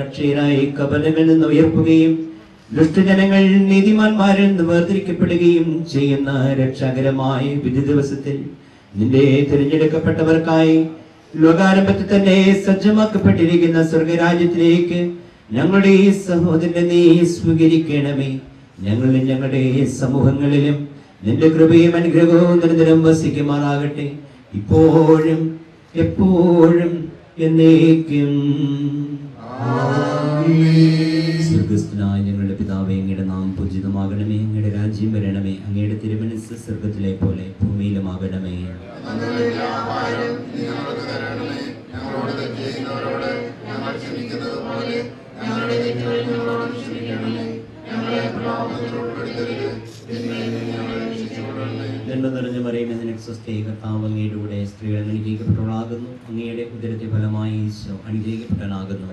അക്ഷയരായി കപലങ്ങളിൽ നിന്ന് ഉയർത്തുകയും ദുഷ്ടജനങ്ങൾ നീതിമാന്മാരിൽ നിന്ന് വേർതിരിക്കപ്പെടുകയും ചെയ്യുന്ന രക്ഷാകരമായ വിധി ദിവസത്തിൽ നിന്റെ തിരഞ്ഞെടുക്കപ്പെട്ടവർക്കായി ലോകാരംഭത്തിൽ തന്നെ സജ്ജമാക്കപ്പെട്ടിരിക്കുന്ന സ്വർഗരാജ്യത്തിലേക്ക് ഞങ്ങളുടെ ഈ സഹോദരനെ നീ സ്വീകരിക്കണമേ. ഞങ്ങളിൽ ഞങ്ങളുടെ സമൂഹങ്ങളിലും നിന്റെ കൃപയും അനുഗ്രഹവും നിരന്തരം വസിക്കുമാറാകട്ടെ, ഇപ്പോഴും എപ്പോഴും എന്നേക്കും. സ്വർഗ്ഗസ്ഥനായ ഞങ്ങളുടെ പിതാവേ, അങ്ങയുടെ നാമം പൂജിതമാകണമേ, അങ്ങയുടെ രാജ്യം വരണമേ, അങ്ങയുടെ തിരുമനസ്സ് സ്വർഗ്ഗത്തിലെ പോലെ ഭൂമിയിലുമാകണമേ. നിറഞ്ഞ മറിയമേ, നിനക്ക് സ്വസ്തി, കർത്താവ് അങ്ങയുടെ കൂടെ സ്ത്രീകൾ അനുഗ്രഹിക്കപ്പെട്ടവളാകുന്നു, അങ്ങയുടെ ഉദരത്തിന്റെ ഫലമായി ഈശോ അനുഗ്രഹിക്കപ്പെട്ടവനാകുന്നു.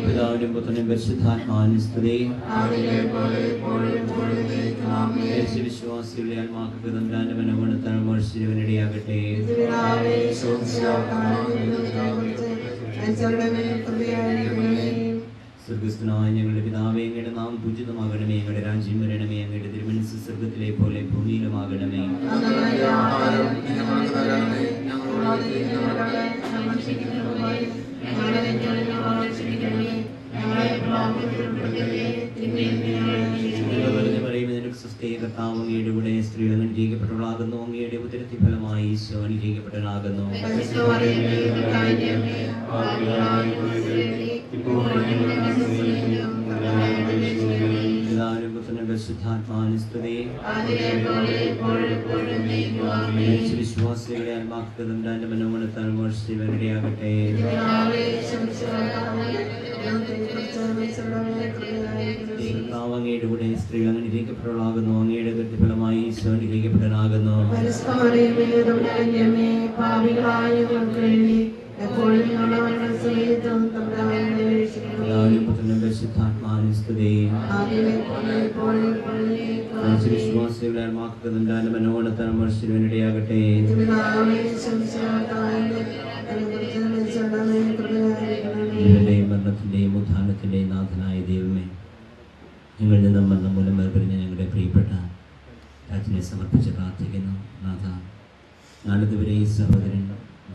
പിതാവിനും പുത്രനും പരിശുദ്ധാത്മാവിനും സ്തുതി. വിശ്വാസികളുടെ ആത്മാക്കൾക്ക് തമ്പുരാന്റെ മനോഗുണത്താൽ മോർശിരവനിടയാകട്ടെ. സ്വർഗ്ഗസ്ഥനായ ഞങ്ങളുടെ പിതാവേ, അങ്ങയുടെ നാമം പൂജിതമാകണമേ, അങ്ങയുടെ രാജ്യം വരണമേ, അങ്ങയുടെ തിരുമനസ്സ് സ്വർഗ്ഗത്തിലെ പോലെ ഭൂമിയിലുമാകണമേ. കർത്താവ് അങ്ങയുടെ കൂടെ സ്ത്രീകൾ അനുഗ്രഹിക്കപ്പെട്ടവളാകുന്നു, അങ്ങയുടെ ഉദരത്തിന്റെ ഫലമായി ഈശോ അനുഗ്രഹിക്കപ്പെട്ടവനാകുന്നു. പിതാവിനും പുത്രനും പരിശുദ്ധാത്മാവിനും സ്തുതി. വിശ്വാസികളെ ആത്മാക്കൾക്ക് തമ്പുരാന്റെ മനോഗുണത്താൽ മോർശിരവനിടയാകട്ടെ. അങ്ങയുടെ കൂടെ സ്ത്രീകൾ അനുഗ്രഹിക്കപ്പെട്ടവളാകുന്നു, അങ്ങയുടെ ഉദരത്തിന്റെ ഫലമായി ഈശോ അനുഗ്രഹിക്കപ്പെട്ടവനാകുന്നു. പുത്രനും പരിശുദ്ധാത്മാവിനും സ്തുതി. വിശ്വാസികളെ ആത്മാക്കൾക്ക് തമ്പുരാന്റെ മനോഗുണത്താൽ മോർശിരവനിടയാകട്ടെ. ജീവന്റെയും മരണത്തിന്റെയും ഉത്ഥാനത്തിന്റെയും നാഥനായ ദൈവമേ, ഞങ്ങളിൽ നിന്നും മരണം മൂലം വേർപിരിഞ്ഞ ഞങ്ങളുടെ പ്രിയപ്പെട്ട രാജ്ഞിയെ സമർപ്പിച്ച് പ്രാർത്ഥിക്കുന്നു. നാഥ, നാളിതുവരെ ഈ സഹോദരൻ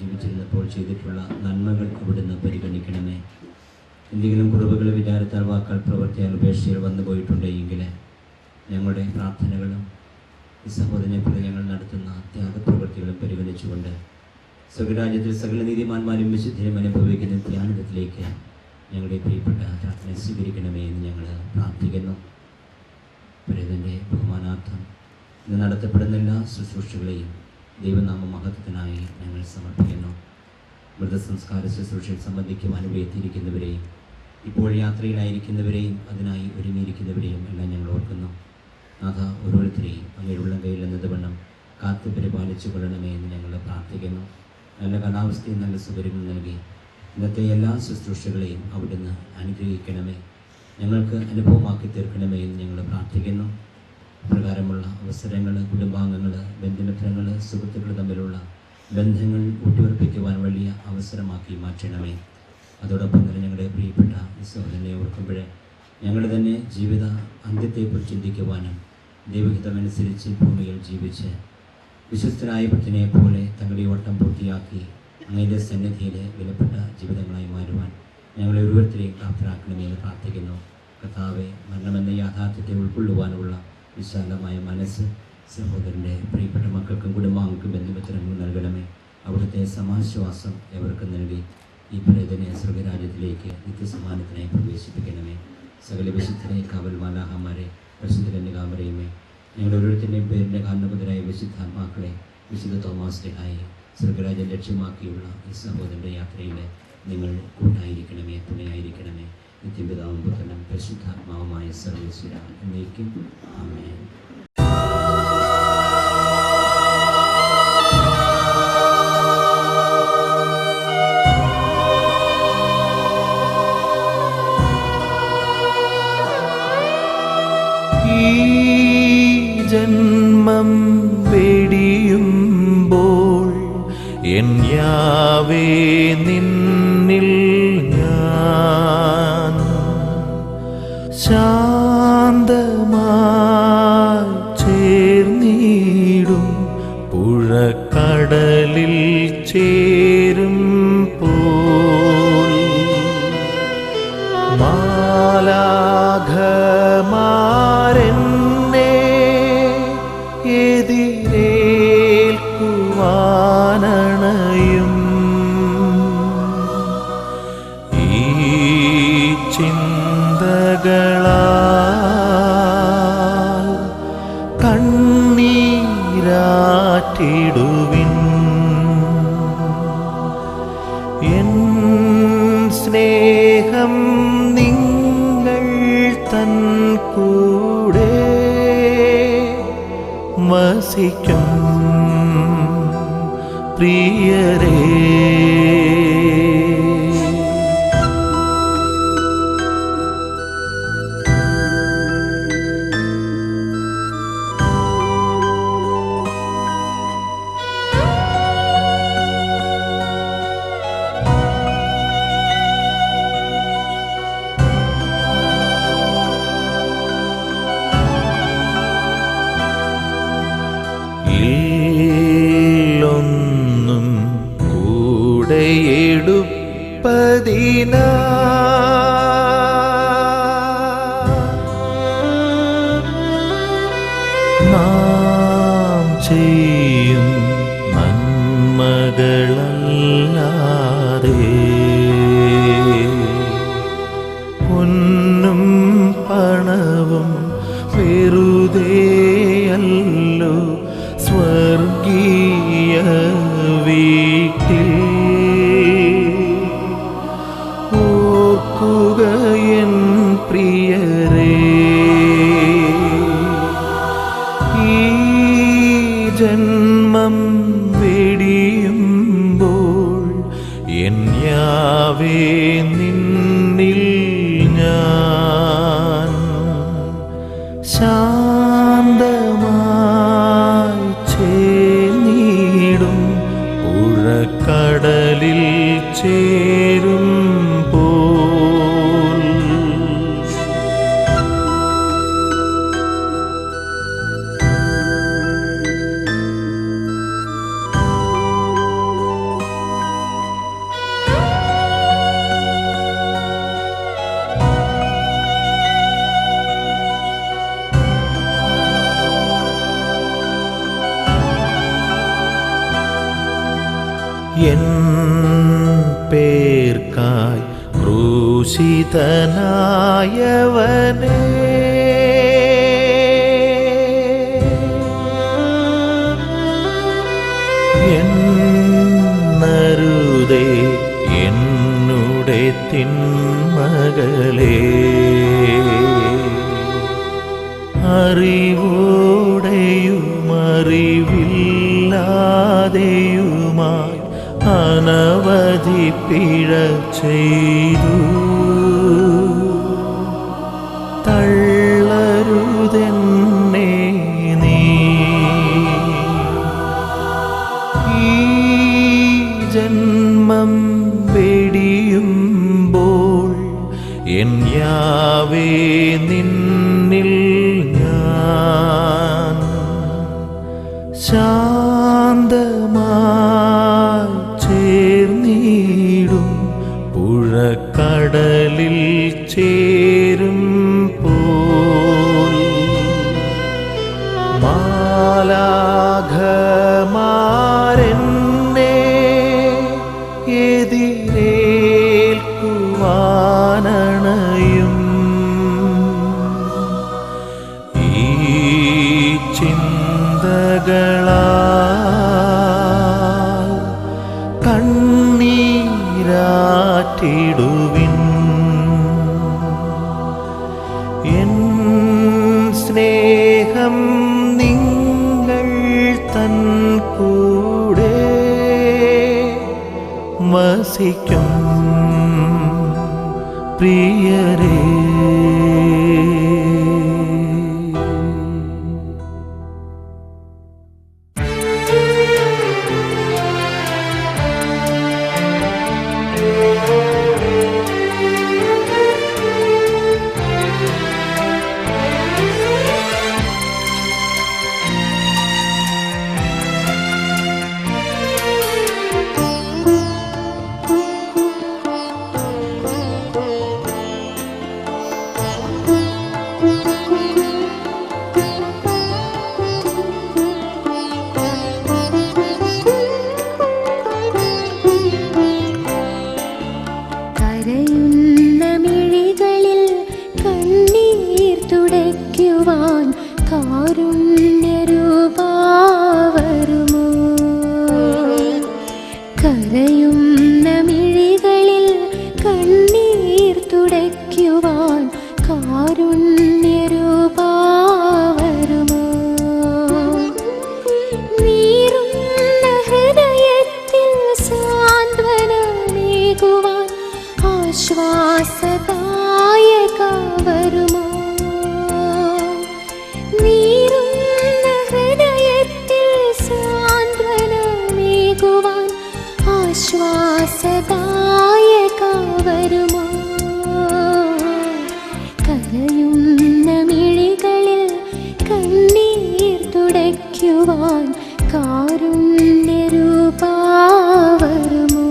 ജീവിച്ചിരുന്നപ്പോൾ ചെയ്തിട്ടുള്ള നന്മകൾ അവിടുന്ന് പരിഗണിക്കണമേ. എന്തെങ്കിലും കുറവുകൾ വിചാരത്താൽ, വാക്കാൽ, പ്രവൃത്തിയാൽ, ഉപേക്ഷയിൽ വന്നു പോയിട്ടുണ്ടെങ്കിൽ ഞങ്ങളുടെ പ്രാർത്ഥനകളും ഈ സഹോദരനെ പോലെ ഞങ്ങൾ നടത്തുന്ന ത്യാഗപ്രവൃത്തികളും പരിഗണിച്ചുകൊണ്ട് സ്വർഗ്ഗരാജ്യത്തിൽ സകല നീതിമാന്മാരും വിശുദ്ധരും അനുഭവിക്കുന്ന ധ്യാനത്തിലേക്ക് ഞങ്ങളുടെ പ്രിയപ്പെട്ട പ്രാർത്ഥന സ്വീകരിക്കണമേ എന്ന് ഞങ്ങൾ പ്രാർത്ഥിക്കുന്നു. പ്രേതൻ്റെ ബഹുമാനാർത്ഥം ഇന്ന് നടത്തപ്പെടുന്ന എല്ലാ ശുശ്രൂഷകളെയും ദൈവനാമ മഹത്വത്തിനായി ഞങ്ങൾ സമർപ്പിക്കുന്നു. മൃതസംസ്കാര ശുശ്രൂഷയിൽ സംബന്ധിക്കുവാൻ എത്തിയിരിക്കുന്നവരെയും ഇപ്പോൾ യാത്രയിലായിരിക്കുന്നവരെയും അതിനായി ഒരുങ്ങിയിരിക്കുന്നവരെയും എല്ലാം ഞങ്ങൾ ഓർക്കുന്നു. നാഥ, ഓരോരുത്തരെയും അങ്ങയുടെ ഉള്ളം കയ്യിൽ എന്നതുവണ്ണം കാത്തു പരിപാലിച്ചു കൊള്ളണമേ എന്ന് ഞങ്ങൾ പ്രാർത്ഥിക്കുന്നു. നല്ല കാലാവസ്ഥയും നല്ല സൗകര്യങ്ങൾ നൽകി ഇന്നത്തെ എല്ലാ ശുശ്രൂഷകളെയും അവിടുന്ന് അനുഗ്രഹിക്കണമേ, ഞങ്ങൾക്ക് അനുഭവമാക്കി തീർക്കണമേ എന്ന് ഞങ്ങൾ പ്രാർത്ഥിക്കുന്നു. പ്രകാരമുള്ള അവസരങ്ങൾ, കുടുംബാംഗങ്ങൾ, ബന്ധുമിത്രങ്ങൾ, സുഹൃത്തുക്കൾ തമ്മിലുള്ള ബന്ധങ്ങൾ ഊട്ടിയുറപ്പിക്കുവാൻ വലിയ അവസരമാക്കി മാറ്റണമേ. അതോടൊപ്പം തന്നെ ഞങ്ങളുടെ പ്രിയപ്പെട്ട സഹോദരനെ ഓർക്കുമ്പോൾ ഞങ്ങളുടെ തന്നെ ജീവിത അന്ത്യത്തെക്കുറിച്ച് ചിന്തിക്കുവാനും ദൈവഹിതമനുസരിച്ച് ഭൂമിയിൽ ജീവിച്ച് വിശ്വസ്തനായ ഭക്തനെ പോലെ തങ്ങളുടെ ഓട്ടം പൂർത്തിയാക്കി അങ്ങയുടെ സന്നിധിയിൽ വിലപ്പെട്ട ജീവിതങ്ങളായി മാറുവാൻ ഞങ്ങളെ ഓരോരുത്തരെയും പ്രാപ്തരാക്കണമേ എന്ന് പ്രാർത്ഥിക്കുന്നു. കർത്താവെ, മരണമെന്ന യാഥാർത്ഥ്യത്തെ ഉൾക്കൊള്ളുവാനുള്ള വിശാലമായ മനസ്സ് സഹോദരൻ്റെ പ്രിയപ്പെട്ട മക്കൾക്കും കുടുംബാംഗങ്ങൾക്കും ബന്ധുമിത്രങ്ങളും നൽകണമേ. അവിടുത്തെ സമാശ്വാസം എവർക്ക് നൽകി ഈ പ്രേതനെ സ്വർഗ്ഗരാജ്യത്തിലേക്ക് നിത്യസമ്മാനത്തിനായി പ്രവേശിപ്പിക്കണമേ. സകല വിശുദ്ധരെ കാവൽ മാലാഹമാരെ പരിശുദ്ധ കന്യകാമരയുമേ, ഞങ്ങളുടെ ഓരോരുത്തരുടെയും പേരിൻ്റെ കാരണപുതരായ വിശുദ്ധാത്മാക്കളെ വിശുദ്ധ തോമാസ്ലിഹായി സ്വർഗ്ഗരാജ്യം ലക്ഷ്യമാക്കിയുള്ള ഈ സഹോദരൻ്റെ യാത്രയിൽ നിങ്ങൾ കൂട്ടായിരിക്കണമേ, തുണയായിരിക്കണമേ. നിത്യപിതാവും പുത്രനും പരിശുദ്ധാത്മാവുമായ സർവ്വേശ്വര എന്നേക്കും ആമേൻ. ജന്മം വെടിയും എൻ യാവേ നിന്നിൽ ഞാൻ ശാന്തമായി ചേർന്നിടും പുഴക്കടലിൽ ചേരും പോൽ മാലാഖമാരെന്നെ എതിരേൽക്കുവാനണയും ഈ ചിന്തകളാൽ കണ്ണീരാറ്റിടുവിൻ എൻ സ്നേഹം നിങ്ങൾ തൻ കൂടെ വസിക്കും പ്രിയരേ. ഒന്നും കൂടെയെടുപ്പതിനാ നാം ചെയ്യും നന്മകളല്ലാതെ പൊന്നും പണവും വെറുതെയല്ലോ സ്വർഗീയ വീട്ടിൽ ഓർക്കുക എൻ പ്രിയരേ, ഈ ജന്മം വെടിയുമ്പോൾ എൻ യാവേ നിന്നിൽ ഞാൻ ശാന്തമായി ചേർന്നിടും പുഴക്കടലിൽ ചേരും പോൽ എൻ പേർക്കായി ക്രൂശിതനായവനേ, എന്നരുതേ എന്നുടെ തിന്മകളെ, അറിവോടെയും അറിവില്ലാതെയുമായി അനവധി പിഴ ചെയ്തു. തള്ളരുതെന്നെ നീ, ഈ ജന്മം വെടിയുമ്പോൾ എൻ യാവേ നിന്നിൽ ഞാൻ ശാന്തമായി ചേർന്നിടും പുഴക്കടലിൽ ചേരും പോൽ മാലാഖമാരെന്നെ എതിരേൽക്കുവാനണയും ഈ ചിന്തകളാൽ കണ്ണീരാറ്റിടുവിൻ എൻ സ്നേഹം നിങ്ങൾ തൻ കൂടെ വസിക്കും പ്രിയരേ. ആശ്വാസദായക വരുമോ? നീറുന്ന ഹൃദയത്തിൽ സാന്ത്വനമേകുവാൻ ആശ്വാസദായക വരുമോ? കരയുന്ന മിഴികളിൽ കണ്ണീർ തുടയ്ക്കുവാൻ കാരുണ്യരൂപാ വരുമോ?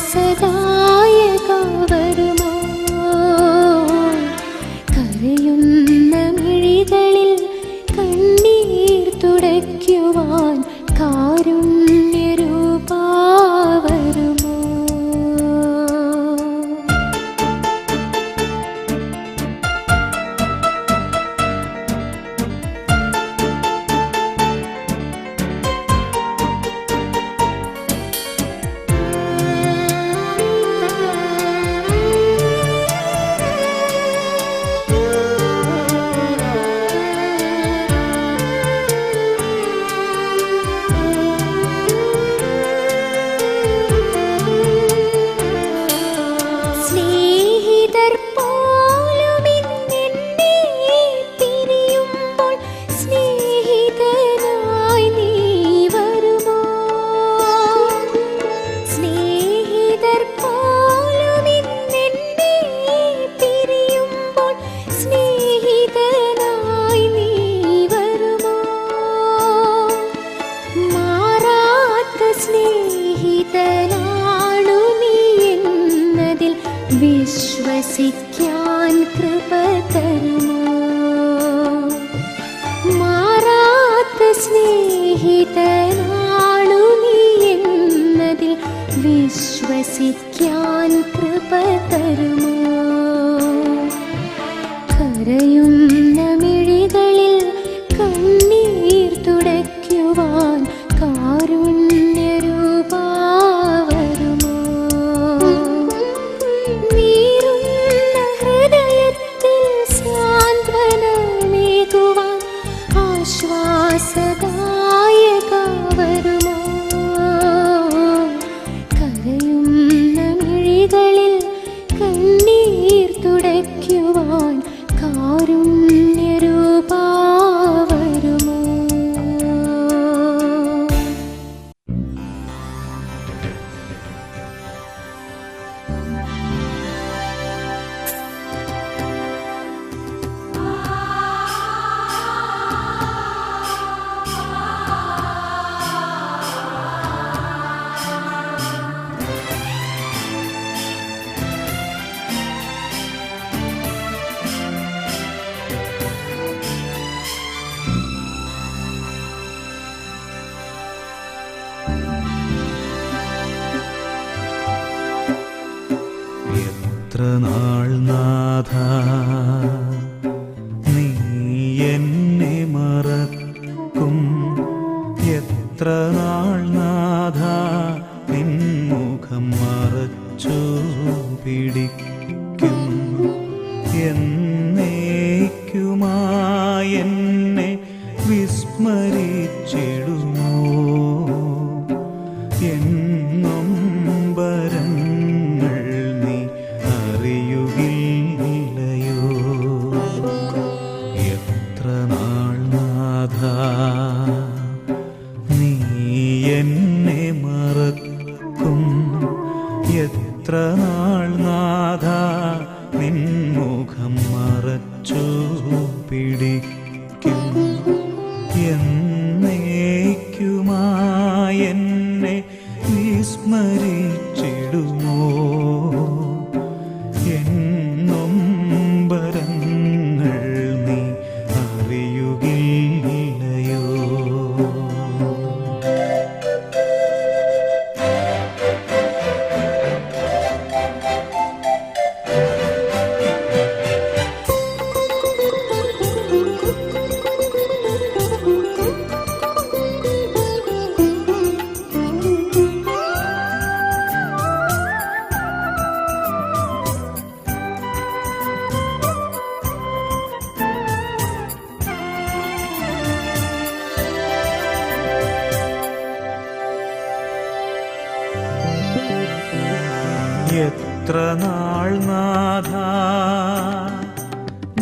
ആശ്വാസദായക വരുമോ? കരയുന്ന മിഴികളിൽ കണ്ണീർ തുടയ്ക്കുവാൻ കാരുണ്യരൂപാ വരുമോ? വിശ്വസിക്കാൻ കൃപ തരുമോ? മാറാത്ത സ്നേഹിതനാണു നീ എന്നതിൽ വിശ്വസിക്കാൻ കൃപ തരുമോ? കരയുന്ന മിഴികളിൽ കണ്ണീർ തുടയ്ക്കുവാൻ കാരുണ്യരൂപാ വരുമോ? ആശ്വാസദായക വരുമോ? കരയുന്ന മിഴികളിൽ കണ്ണീർ തുടയ്ക്കുവാൻ കാരുണ്യരൂപാ വരുമോ? എത്ര നാൾ നാഥാ നീ എന്നെ മറക്കും, എത്ര നാൾ നാഥ നിൻമുഖം മറച്ചു പിടിക്കും എന്നേക്കുമായെന്നെ വിസ്മരിച്ചിടുമോ എന്നും വരങ്ങൾ നീ അറിയുകയില്ലയോ എത്ര നാൾ നാഥ നീ എന്നെ മറക്കും എത്ര നാൾ നാഥ നിൻമുഖം മറച്ചു പിടിക്കും എന്നേക്കുമായെന്നെ വിസ്മരിച്ചിടുമോ എന്നും വരങ്ങൾ നീ അറിയുകയില്ലയോ എത്ര നാൾ നാഥ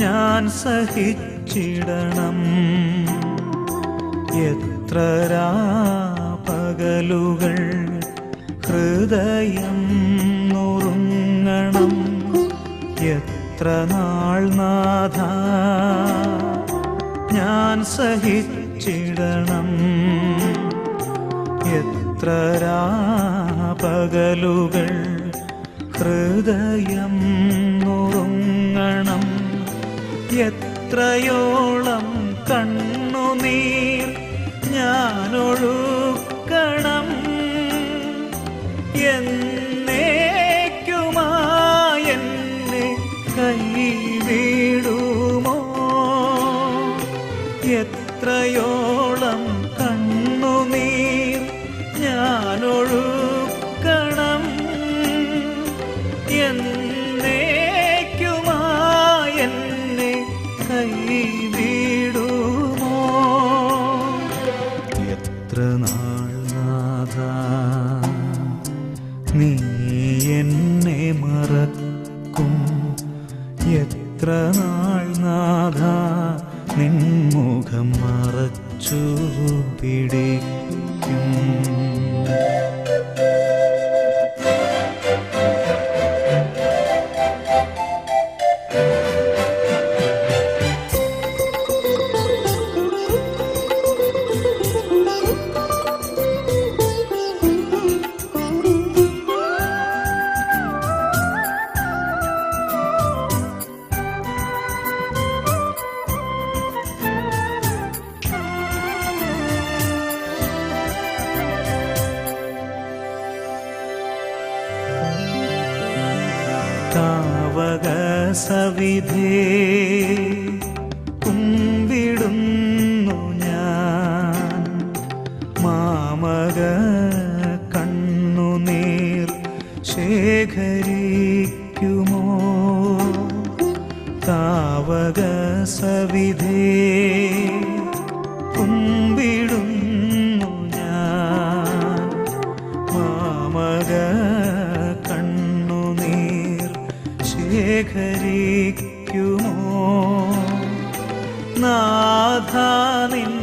ഞാൻ സഹിച്ചിടണം എത്ര രാപകലുകൾ ഹൃദയം നുറുങ്ങണം എത്ര നാൾ നാഥ ഞാൻ സഹിച്ചിടണം എത്ര രാപകലുകൾ ഹൃദയം നുറുങ്ങണം എത്രയോളം കണ്ണുനീർ ഞാനൊഴുക്കണം എന്നേക്കുമായെന്നെ കൈവിടുമോ എത്രയോളം കണ്ണുനീർ ഞാനൊഴുക്കണം എന്നേക്കുമായെന്നെ കൈവിടുമോ എത്ര നാൾ നാഥ നീ എന്നെ മറക്കും എത്ര നാൾ നാഥ നിൻമുഖം മറച്ചു പിടിക്കും താവക സവിധേ കുമ്പിടുന്നു ഞാൻ മാമക കണ്ണുനീർ ശേഖരിക്കുമോ താവക സവിധേ കുമ്പിടുന്നു ഞാൻ മാമക ശേഖരിക്കുമോ നാഥ നിൻ